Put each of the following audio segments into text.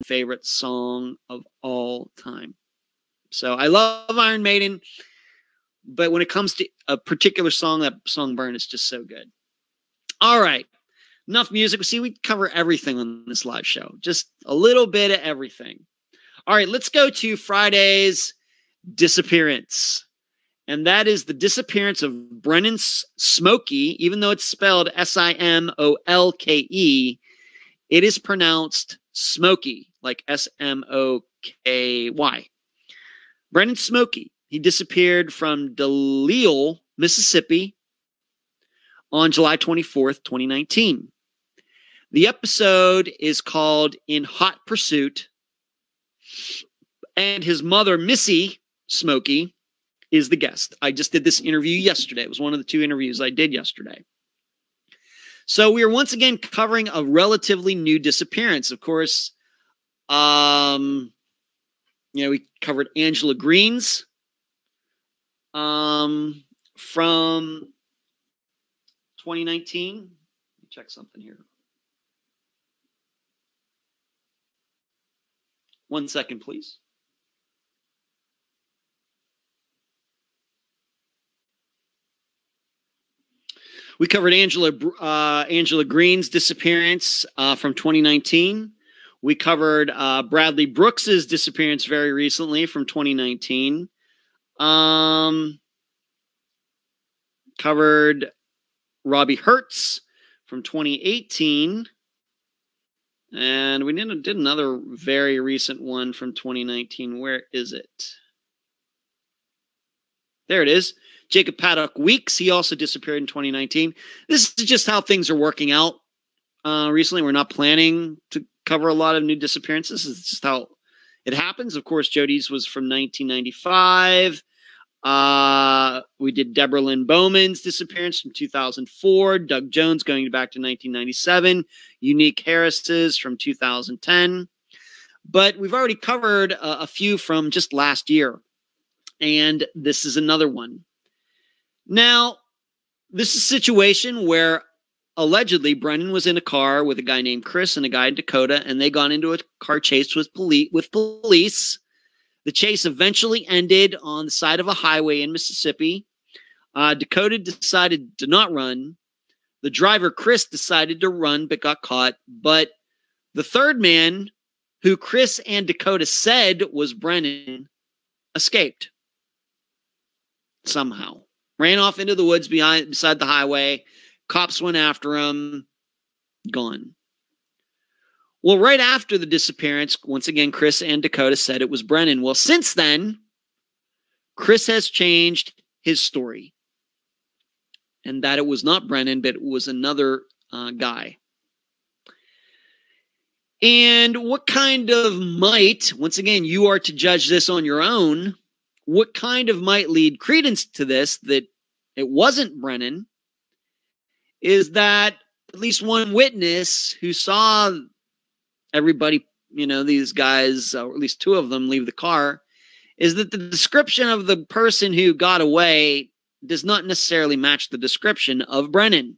favorite song of all time. So I love Iron Maiden, but when it comes to a particular song, that song Burn is just so good. All right. Enough music. See, we cover everything on this live show. Just a little bit of everything. All right, let's go to Friday's Disappearance. And that is the disappearance of Brennan Simolke. Even though it's spelled Simolke, it is pronounced Smokey, like Smoky. Brennan Simolke. He disappeared from Delisle, Mississippi on July 24th, 2019. The episode is called In Hot Pursuit, and his mother, Missy Simolke, is the guest. I just did this interview yesterday. It was one of the 2 interviews I did yesterday. So we are once again covering a relatively new disappearance. Of course, we covered Angela Green's from 2019. Let me check something here. 1 second, please. We covered Angela Green's disappearance from 2019. We covered Bradley Brooks's disappearance very recently from 2019. Covered Robbie Hertz from 2018. And we did another very recent one from 2019. Where is it? There it is. Jacob Paddock Weeks. He also disappeared in 2019. This is just how things are working out recently. We're not planning to cover a lot of new disappearances. It's just how it happens. Of course, Jody's was from 1995. We did Deborah Lynn Bowman's disappearance from 2004. Doug Jones going back to 1997. Unique Harris's from 2010. But we've already covered a few from just last year. And this is another one. Now, this is a situation where allegedly Brennan was in a car with a guy named Chris and a guy in Dakota, and they got into a car chase with police. The chase eventually ended on the side of a highway in Mississippi. Dakota decided to not run. The driver, Chris, decided to run but got caught. But the third man, who Chris and Dakota said was Brennan, escaped somehow. Ran off into the woods beside the highway. Cops went after him. Gone. Well, right after the disappearance, once again, Chris and Dakota said it was Brennan. Well, since then, Chris has changed his story. And that it was not Brennan, but it was another guy. And what kind of might, once again, you are to judge this on your own, what kind of might lead credence to this, that it wasn't Brennan, is that at least one witness who saw everybody, these guys, or at least 2 of them, leave the car, is that the description of the person who got away does not necessarily match the description of Brennan.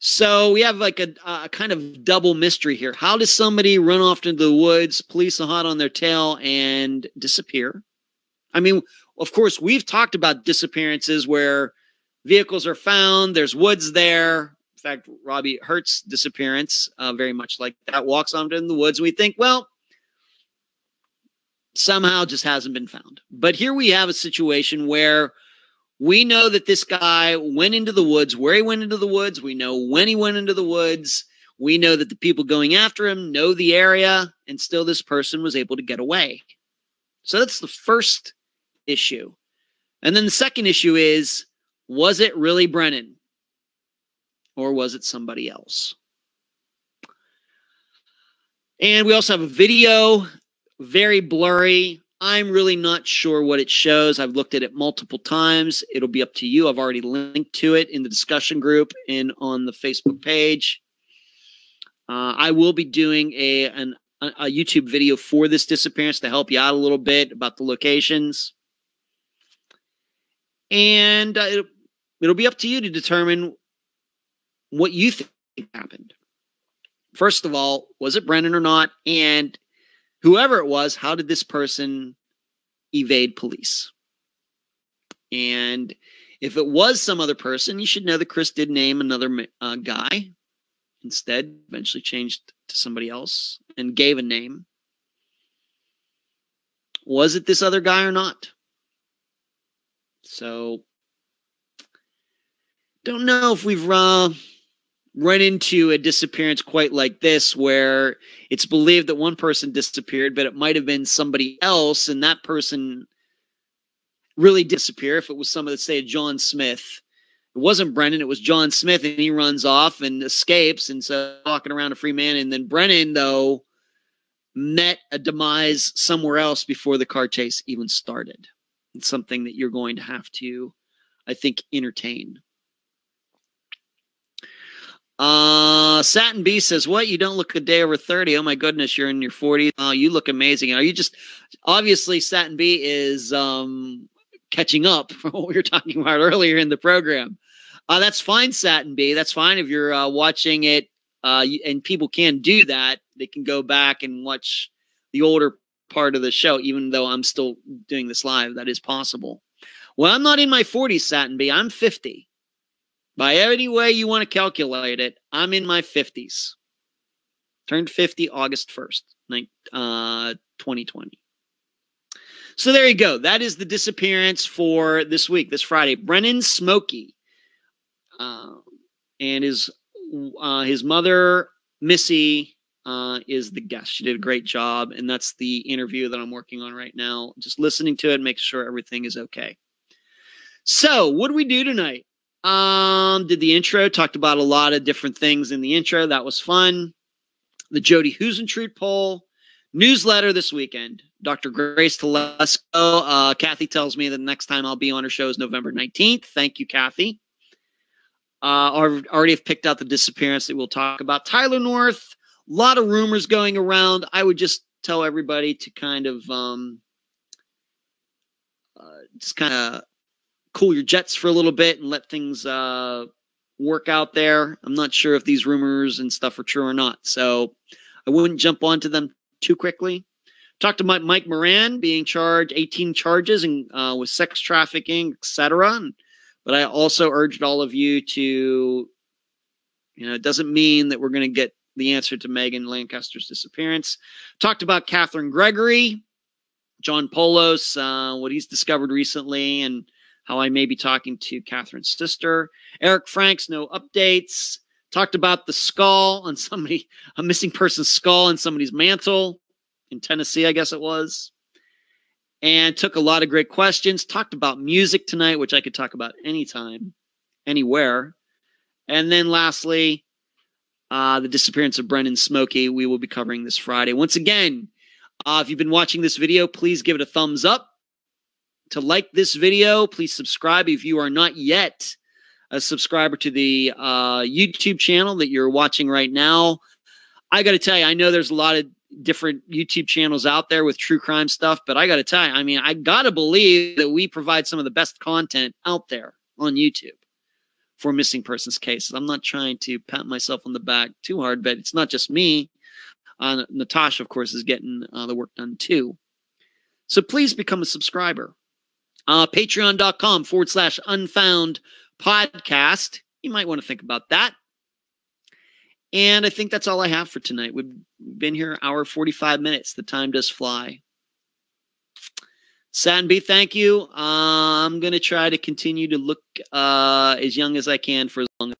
So we have like a kind of double mystery here. How does somebody run off into the woods, police are hot on their tail, and disappear? I mean, of course, we've talked about disappearances where vehicles are found, there's woods there. In fact, Robbie Hertz's disappearance, very much like that, walks off in the woods, and we think, well, somehow just hasn't been found. But here we have a situation where we know that this guy went into the woods, where he went into the woods. We know when he went into the woods. We know that the people going after him know the area, and still this person was able to get away. So that's the first issue. And then the second issue is, was it really Brennan? Or was it somebody else? And we also have a video, very blurry. I'm really not sure what it shows. I've looked at it multiple times. It'll be up to you. I've already linked to it in the discussion group and on the Facebook page. I will be doing a YouTube video for this disappearance to help you out a little bit about the locations. And it'll be up to you to determine what you think happened. First of all, was it Brennan or not? And whoever it was, how did this person evade police? And if it was some other person, you should know that Chris did name another guy. Instead, eventually changed to somebody else and gave a name. Was it this other guy or not? So, don't know if we've run into a disappearance quite like this, where it's believed that one person disappeared, but it might have been somebody else, and that person really disappear. If it was somebody, let's say, John Smith. It wasn't Brennan, it was John Smith, and he runs off and escapes, and so walking around a free man. And then Brennan, though, met a demise somewhere else before the car chase even started. It's something that you're going to have to, I think, entertain. Satin B says, what? You don't look a day over 30. Oh my goodness, you're in your 40s. Oh, you look amazing. Are you just, obviously Satin B is catching up from what we were talking about earlier in the program. That's fine, Satin B. That's fine if you're watching it, and people can do that. They can go back and watch the older part of the show, even though I'm still doing this live. That is possible. Well, I'm not in my 40s, Satin B. I'm 50. By any way you want to calculate it, I'm in my 50s. Turned 50 August 1st, 2020. So there you go. That is the disappearance for this week, this Friday. Brennan Simolke and his mother, Missy, is the guest. She did a great job, and that's the interview that I'm working on right now. Just listening to it, make sure everything is okay. So what do we do tonight? Did the intro, talked about a lot of different things in the intro. That was fun. The Jody Husentrude poll, newsletter this weekend. Dr. Grace Telesco. Kathy tells me that the next time I'll be on her show is November 19th. Thank you, Kathy. Already have picked out the disappearance that we'll talk about. Tyler North, a lot of rumors going around. I would just tell everybody to kind of cool your jets for a little bit and let things work out there. I'm not sure if these rumors and stuff are true or not, so I wouldn't jump onto them too quickly. Talked to Mike Moran being charged 18 charges and with sex trafficking, etc. But I also urged all of you to, it doesn't mean that we're going to get the answer to Megan Lancaster's disappearance. Talked about Catherine Gregory, John Polos, what he's discovered recently, and how I may be talking to Catherine's sister. Eric Franks, no updates. Talked about the skull on somebody, a missing person's skull on somebody's mantle in Tennessee, I guess it was. And took a lot of great questions. Talked about music tonight, which I could talk about anytime, anywhere. And then lastly, the disappearance of Brennan Simolke. We will be covering this Friday. Once again, if you've been watching this video, please give it a thumbs up. To like this video, please subscribe if you are not yet a subscriber to the YouTube channel that you're watching right now. I got to tell you, I know there's a lot of different YouTube channels out there with true crime stuff, but I got to tell you, I got to believe that we provide some of the best content out there on YouTube for missing persons cases. I'm not trying to pat myself on the back too hard, but it's not just me. Natasha, of course, is getting the work done too. So please become a subscriber. Patreon.com/Unfound Podcast. You might want to think about that. And I think that's all I have for tonight. We've been here an hour, 45 minutes. The time does fly. Satin B, thank you. I'm going to try to continue to look as young as I can for as long as